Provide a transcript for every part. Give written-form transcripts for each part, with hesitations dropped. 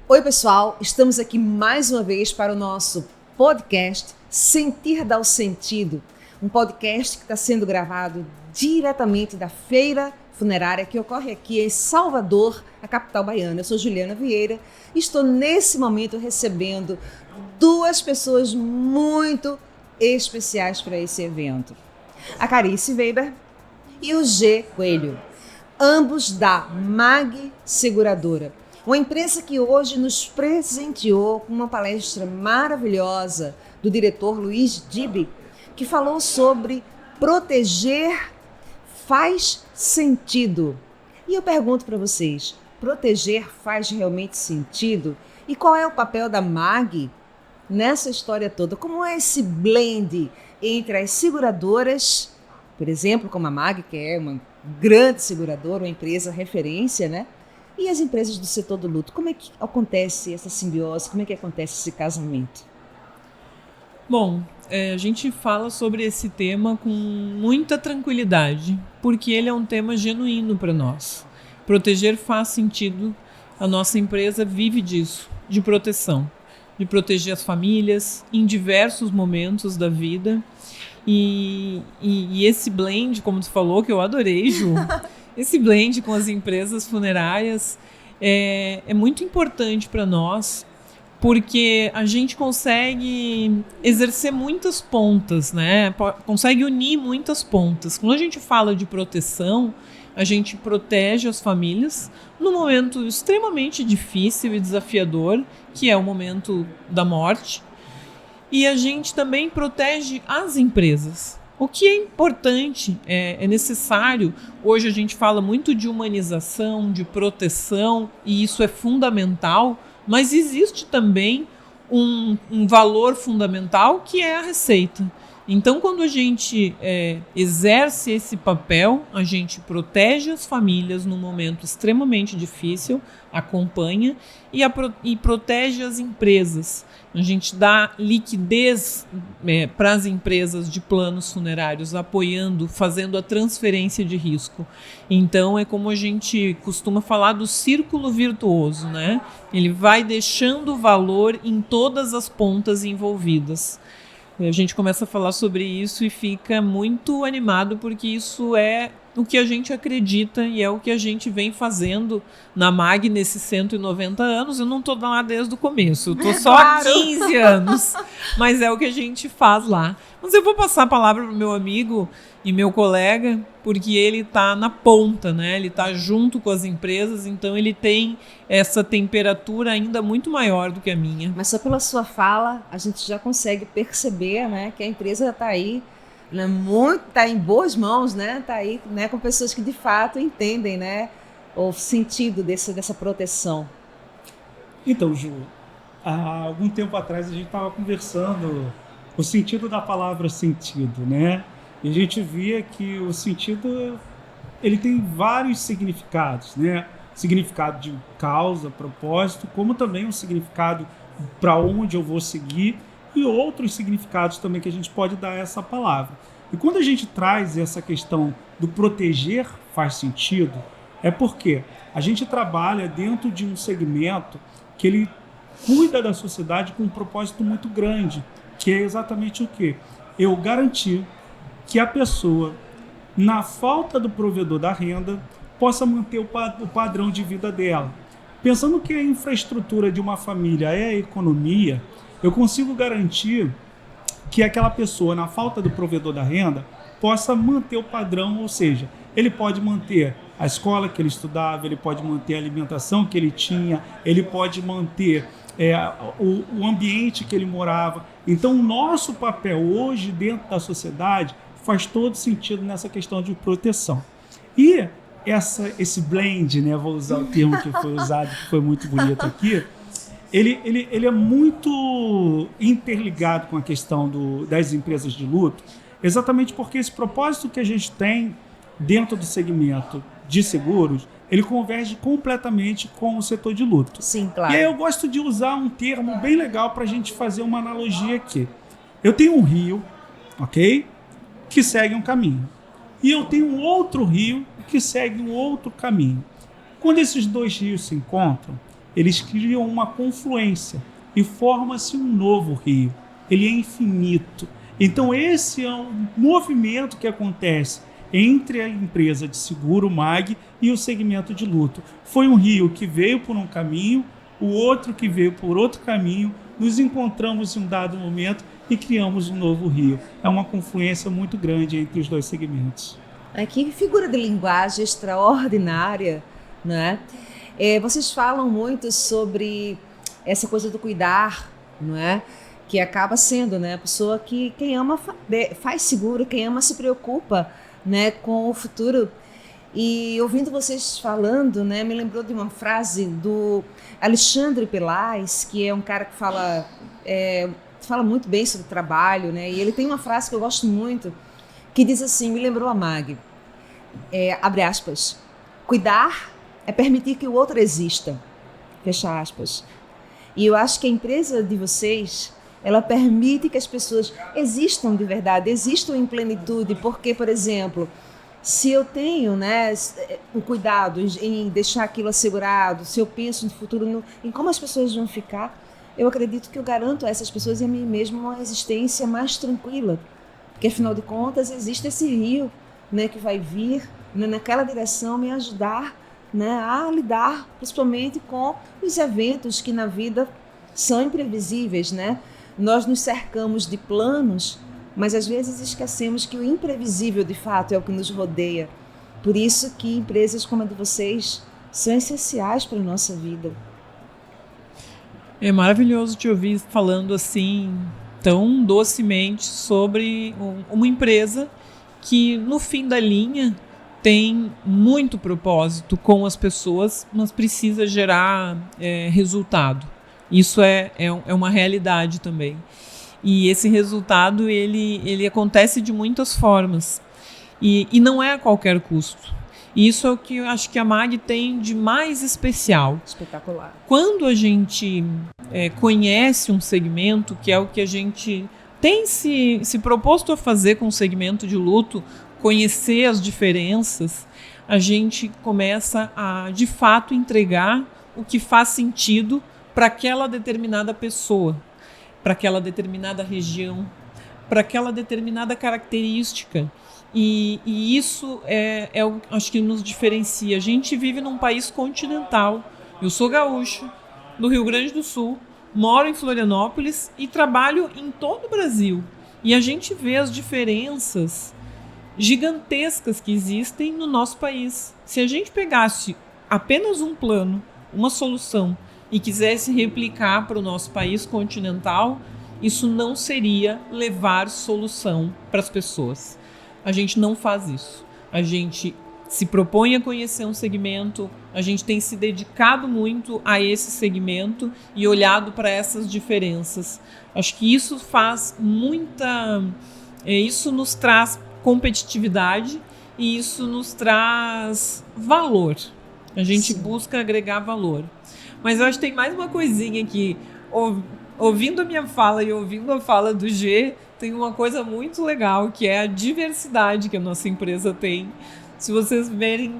Oi, pessoal, estamos aqui mais uma vez para o nosso podcast Sentir dá o Sentido, um podcast que está sendo gravado diretamente da feira funerária que ocorre aqui em Salvador, a capital baiana. Eu sou Juliana Vieira e estou nesse momento recebendo duas pessoas muito especiais para esse evento. A Carice Weber e o G. Coelho, ambos da MAG Seguradora. Uma empresa que hoje nos presenteou com uma palestra maravilhosa do diretor Luiz Dibi, que falou sobre proteger faz sentido. E eu pergunto para vocês, proteger faz realmente sentido? E qual é o papel da MAG nessa história toda? Como é esse blend entre as seguradoras, por exemplo, como a MAG, que é uma grande seguradora, uma empresa referência, né? E as empresas do setor do luto, como é que acontece essa simbiose, como é que acontece esse casamento? Bom, a gente fala sobre esse tema com muita tranquilidade, porque ele é um tema genuíno para nós. Proteger faz sentido, a nossa empresa vive disso, de proteção, de proteger as famílias em diversos momentos da vida. E esse blend, como tu falou, que eu adorei, Ju, esse blend com as empresas funerárias é muito importante para nós, porque a gente consegue exercer muitas pontas, né? Consegue unir muitas pontas. Quando a gente fala de proteção, a gente protege as famílias num momento extremamente difícil e desafiador, que é o momento da morte, e a gente também protege as empresas. O que é importante, é necessário, hoje a gente fala muito de humanização, de proteção, e isso é fundamental, mas existe também um valor fundamental que é a receita. Então, quando a gente exerce esse papel, a gente protege as famílias num momento extremamente difícil, acompanha e protege as empresas. A gente dá liquidez para as empresas de planos funerários, apoiando, fazendo a transferência de risco. Então, é como a gente costuma falar do círculo virtuoso, né? Ele vai deixando valor em todas as pontas envolvidas. A gente começa a falar sobre isso e fica muito animado, porque isso é o que a gente acredita e é o que a gente vem fazendo na MAG nesses 190 anos. Eu não estou lá desde o começo, eu estou só há 15 anos, mas é o que a gente faz lá. Mas eu vou passar a palavra para o meu amigo e meu colega, porque ele está na ponta, né? Ele está junto com as empresas, então ele tem essa temperatura ainda muito maior do que a minha. Mas só pela sua fala, a gente já consegue perceber, né, que a empresa está aí, né, tá em boas mãos, né? Tá aí, né, com pessoas que de fato entendem, né, o sentido dessa proteção. Então, Ju, há algum tempo atrás a gente estava conversando o sentido da palavra sentido, né? E a gente via que o sentido ele tem vários significados, né? Significado de causa, propósito, como também um significado para onde eu vou seguir e outros significados também que a gente pode dar a essa palavra. E quando a gente traz essa questão do proteger faz sentido, é porque a gente trabalha dentro de um segmento que ele cuida da sociedade com um propósito muito grande, que é exatamente o quê? Eu garantir que a pessoa, na falta do provedor da renda, possa manter o padrão de vida dela. Pensando que a infraestrutura de uma família é a economia, eu consigo garantir que aquela pessoa, na falta do provedor da renda, possa manter o padrão, ou seja, ele pode manter a escola que ele estudava, ele pode manter a alimentação que ele tinha, ele pode manter o ambiente que ele morava. Então, o nosso papel hoje dentro da sociedade faz todo sentido nessa questão de proteção. E esse blend, né, vou usar o termo que foi usado, que foi muito bonito aqui, ele é muito interligado com a questão das empresas de luto, exatamente porque esse propósito que a gente tem dentro do segmento de seguros, ele converge completamente com o setor de luto. Sim, claro. E aí eu gosto de usar um termo bem legal para a gente fazer uma analogia aqui. Eu tenho um rio, ok? Que segue um caminho. E eu tenho um outro rio que segue um outro caminho. Quando esses dois rios se encontram, eles criam uma confluência e forma-se um novo rio. Ele é infinito. Então esse é um movimento que acontece entre a empresa de seguro, MAG, e o segmento de luto. Foi um rio que veio por um caminho, o outro que veio por outro caminho, nos encontramos em um dado momento e criamos um novo rio. É uma confluência muito grande entre os dois segmentos. Que figura de linguagem extraordinária, né? Vocês falam muito sobre essa coisa do cuidar, não é? Que acaba sendo, né, a pessoa que quem ama faz seguro, quem ama se preocupa, né, com o futuro. E ouvindo vocês falando, né, me lembrou de uma frase do Alexandre Pelais, que é um cara que fala muito bem sobre trabalho, né? E ele tem uma frase que eu gosto muito, que diz assim, me lembrou a Mag, abre aspas, cuidar é permitir que o outro exista, fecha aspas. E eu acho que a empresa de vocês, ela permite que as pessoas existam de verdade, existam em plenitude, porque, por exemplo, se eu tenho, né, um cuidado em deixar aquilo assegurado, se eu penso no futuro, em como as pessoas vão ficar, eu acredito que eu garanto a essas pessoas e a mim mesmo uma existência mais tranquila, porque, afinal de contas, existe esse rio, né, que vai vir, né, naquela direção me ajudar, né, a lidar principalmente com os eventos que na vida são imprevisíveis, né? Nós nos cercamos de planos, mas às vezes esquecemos que o imprevisível de fato é o que nos rodeia. Por isso que empresas como a de vocês são essenciais para a nossa vida. É maravilhoso te ouvir falando assim tão docemente sobre uma empresa que no fim da linha tem muito propósito com as pessoas, mas precisa gerar resultado. Isso é uma realidade também. E esse resultado ele acontece de muitas formas. E não é a qualquer custo. E isso é o que eu acho que a MAG tem de mais especial. Espetacular. Quando a gente conhece um segmento, que é o que a gente tem se proposto a fazer com o segmento de luto, conhecer as diferenças, a gente começa a, de fato, entregar o que faz sentido para aquela determinada pessoa, para aquela determinada região, para aquela determinada característica. E isso acho que nos diferencia. A gente vive num país continental. Eu sou gaúcho, do Rio Grande do Sul, moro em Florianópolis e trabalho em todo o Brasil. E a gente vê as diferenças gigantescas que existem no nosso país. Se a gente pegasse apenas um plano, uma solução, e quisesse replicar para o nosso país continental, isso não seria levar solução para as pessoas. A gente não faz isso. A gente se propõe a conhecer um segmento, a gente tem se dedicado muito a esse segmento e olhado para essas diferenças. Acho que isso faz isso nos traz competitividade e isso nos traz valor. A gente busca agregar valor. Mas eu acho que tem mais uma coisinha aqui. Ouvindo a minha fala e ouvindo a fala do G, tem uma coisa muito legal, que é a diversidade que a nossa empresa tem. Se vocês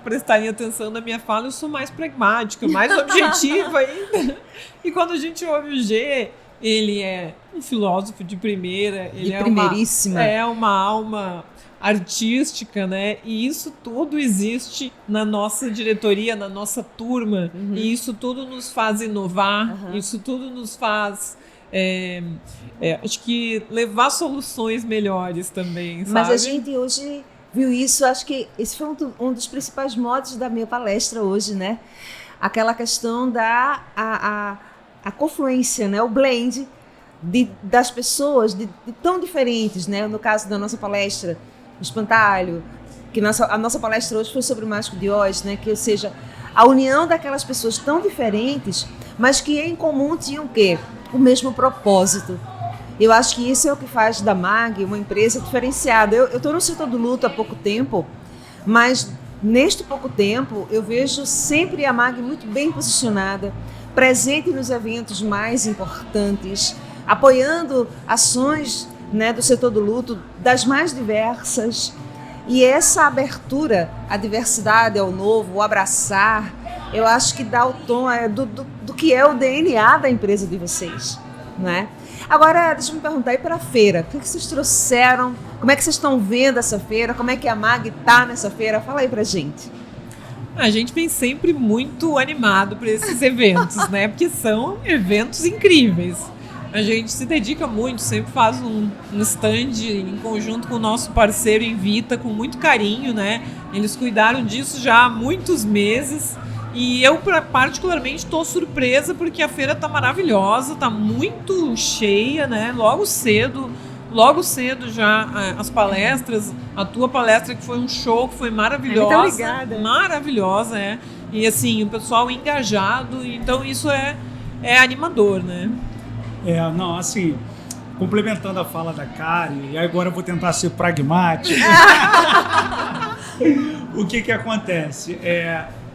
prestarem atenção na minha fala, eu sou mais pragmática, mais objetiva ainda. E quando a gente ouve o G, ele é um filósofo de primeira, ele é uma alma artística, né? E isso tudo existe na nossa diretoria, na nossa turma. Uhum. E isso tudo nos faz inovar, isso tudo nos faz acho que levar soluções melhores também, sabe? Mas a gente hoje viu isso, acho que esse foi um dos principais modos da minha palestra hoje, né? Aquela questão da a confluência, né? O blend das pessoas de tão diferentes, né? No caso da nossa palestra, o espantalho, que a nossa palestra hoje foi sobre o Mágico de Oz, né? Que, ou seja, a união daquelas pessoas tão diferentes, mas que em comum tinham o quê? O mesmo propósito. Eu acho que isso é o que faz da MAG uma empresa diferenciada. Eu estou no setor do luto há pouco tempo, mas neste pouco tempo eu vejo sempre a MAG muito bem posicionada, presente nos eventos mais importantes, apoiando ações, né, do setor do luto, das mais diversas. E essa abertura à diversidade, ao novo, o abraçar, eu acho que dá o tom do que é o DNA da empresa de vocês, né? Agora, deixa eu me perguntar aí para a feira, o que vocês trouxeram? Como é que vocês estão vendo essa feira? Como é que a MAG está nessa feira? Fala aí pra gente. A gente vem sempre muito animado para esses eventos, né? Porque são eventos incríveis. A gente se dedica muito, sempre faz um stand em conjunto com o nosso parceiro Invita, com muito carinho, né? Eles cuidaram disso já há muitos meses. E eu, particularmente, estou surpresa porque a feira está maravilhosa, está muito cheia, né? Logo cedo já as palestras, a tua palestra que foi um show, que foi maravilhosa. Muito obrigada. Maravilhosa, é. E assim, o pessoal engajado, então isso é animador, né? Não, assim, complementando a fala da Kari, e agora eu vou tentar ser pragmático. O que acontece?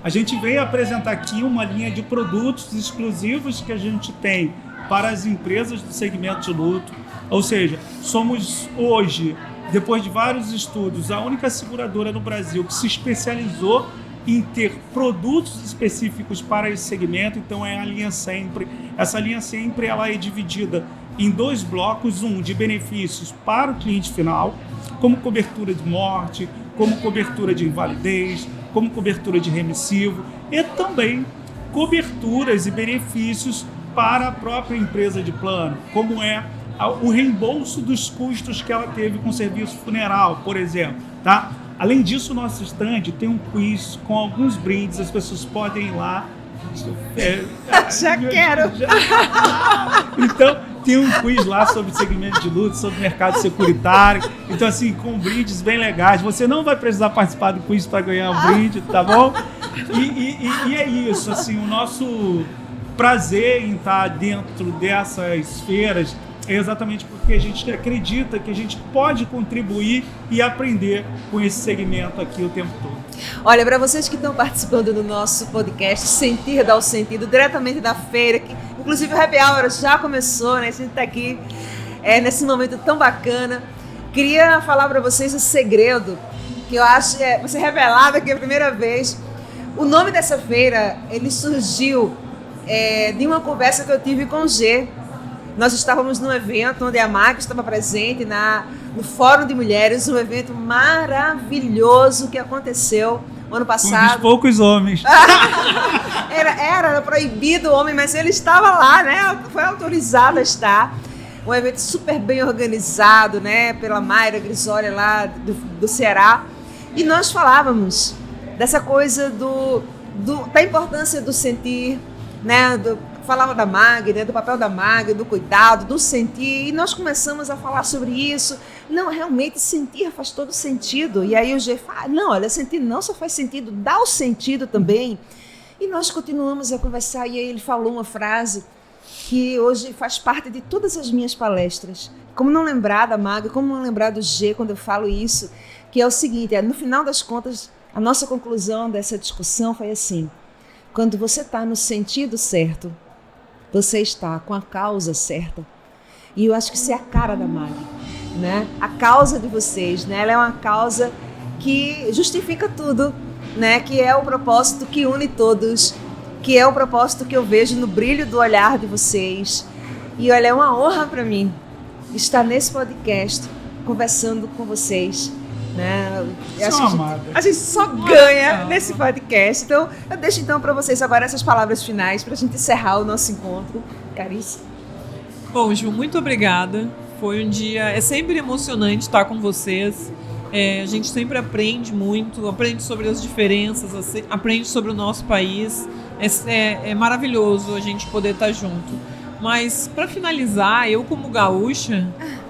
A gente veio apresentar aqui uma linha de produtos exclusivos que a gente tem para as empresas do segmento de luto. Ou seja, somos hoje, depois de vários estudos, a única seguradora no Brasil que se especializou em ter produtos específicos para esse segmento. Então é a linha Sempre. Essa linha Sempre ela é dividida em 2 blocos, um de benefícios para o cliente final, como cobertura de morte, como cobertura de invalidez, como cobertura de remissivo e também coberturas e benefícios para a própria empresa de plano, como é o reembolso dos custos que ela teve com o serviço funeral, por exemplo, tá? Além disso, o nosso stand tem um quiz com alguns brindes, as pessoas podem ir lá. Já quero! Então, tem um quiz lá sobre segmento de luto, sobre mercado securitário. Então, assim, com brindes bem legais. Você não vai precisar participar do quiz para ganhar um brinde, tá bom? E é isso, assim, o nosso prazer em estar dentro dessas feiras é exatamente porque a gente acredita que a gente pode contribuir e aprender com esse segmento aqui o tempo todo. Olha, para vocês que estão participando do nosso podcast Sentir Dá o Sentido, diretamente da feira, que inclusive o Happy Hour já começou, né? A gente está aqui nesse momento tão bacana. Queria falar para vocês o segredo, que eu acho que vai ser revelado aqui a primeira vez. O nome dessa feira, ele surgiu de uma conversa que eu tive com o G. Nós estávamos num evento onde a MAG estava presente no Fórum de Mulheres, um evento maravilhoso que aconteceu ano passado. Um dos poucos homens. Era proibido o homem, mas ele estava lá, né? Foi autorizado a estar. Um evento super bem organizado, né? Pela Mayra Grisólia lá do Ceará. E nós falávamos dessa coisa da importância do sentir, né? Falava da MAG, né, do papel da MAG, do cuidado, do sentir, e nós começamos a falar sobre isso. Não, realmente sentir faz todo sentido. E aí o G fala, não, olha, sentir não só faz sentido, dá o sentido também. E nós continuamos a conversar, e aí ele falou uma frase que hoje faz parte de todas as minhas palestras. Como não lembrar da MAG, como não lembrar do G quando eu falo isso, que é o seguinte, no final das contas, a nossa conclusão dessa discussão foi assim: quando você está no sentido certo, você está com a causa certa. E eu acho que isso é a cara da MAG, né? A causa de vocês, né? Ela é uma causa que justifica tudo, né? Que é o propósito que une todos, que é o propósito que eu vejo no brilho do olhar de vocês. E olha, é uma honra para mim estar nesse podcast conversando com vocês, né? A gente só ganha nesse podcast. Então, eu deixo para vocês agora essas palavras finais para a gente encerrar o nosso encontro. Caríssimo. Bom, Ju, muito obrigada. Foi um dia... É sempre emocionante estar com vocês. A gente sempre aprende muito, aprende sobre as diferenças, aprende sobre o nosso país. É maravilhoso a gente poder estar junto. Mas, para finalizar, eu como gaúcha,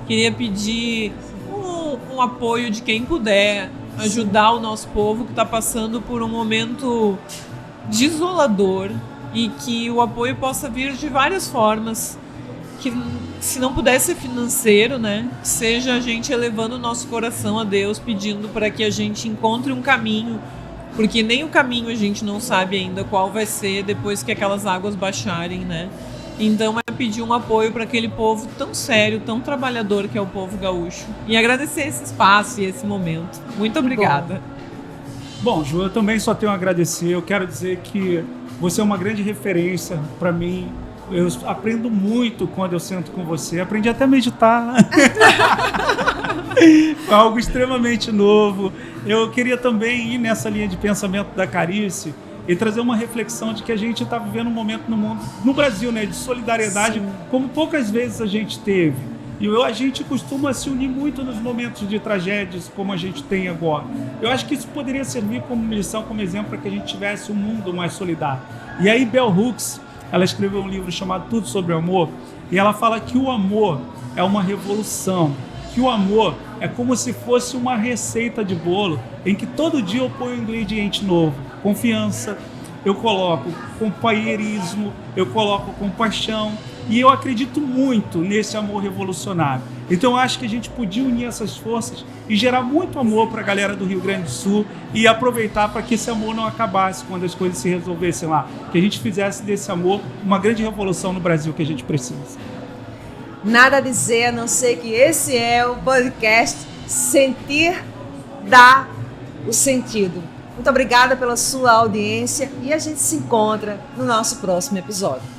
queria pedir um apoio de quem puder ajudar o nosso povo que está passando por um momento desolador, e que o apoio possa vir de várias formas, que se não puder ser financeiro, né, seja a gente elevando o nosso coração a Deus, pedindo para que a gente encontre um caminho, porque nem o caminho a gente não sabe ainda qual vai ser depois que aquelas águas baixarem, né? Então é pedir um apoio para aquele povo tão sério, tão trabalhador que é o povo gaúcho. E agradecer esse espaço e esse momento. Muito obrigada. Bom. Bom, Ju, eu também só tenho a agradecer. Eu quero dizer que você é uma grande referência para mim. Eu aprendo muito quando eu sento com você. Aprendi até a meditar. Algo extremamente novo. Eu queria também ir nessa linha de pensamento da Carice e trazer uma reflexão de que a gente está vivendo um momento no mundo, no Brasil, né, de solidariedade, sim, como poucas vezes a gente teve. E a gente costuma se unir muito nos momentos de tragédias como a gente tem agora. Eu acho que isso poderia servir como lição, como exemplo, para que a gente tivesse um mundo mais solidário. E aí Bell Hooks, ela escreveu um livro chamado Tudo sobre o Amor, e ela fala que o amor é uma revolução, que o amor é como se fosse uma receita de bolo, em que todo dia eu ponho um ingrediente novo, confiança, eu coloco companheirismo, eu coloco compaixão, e eu acredito muito nesse amor revolucionário. Então eu acho que a gente podia unir essas forças e gerar muito amor para a galera do Rio Grande do Sul e aproveitar para que esse amor não acabasse quando as coisas se resolvessem lá. Que a gente fizesse desse amor uma grande revolução no Brasil que a gente precisa. Nada a dizer, a não ser que esse é o podcast Sentir dá o Sentido. Muito obrigada pela sua audiência e a gente se encontra no nosso próximo episódio.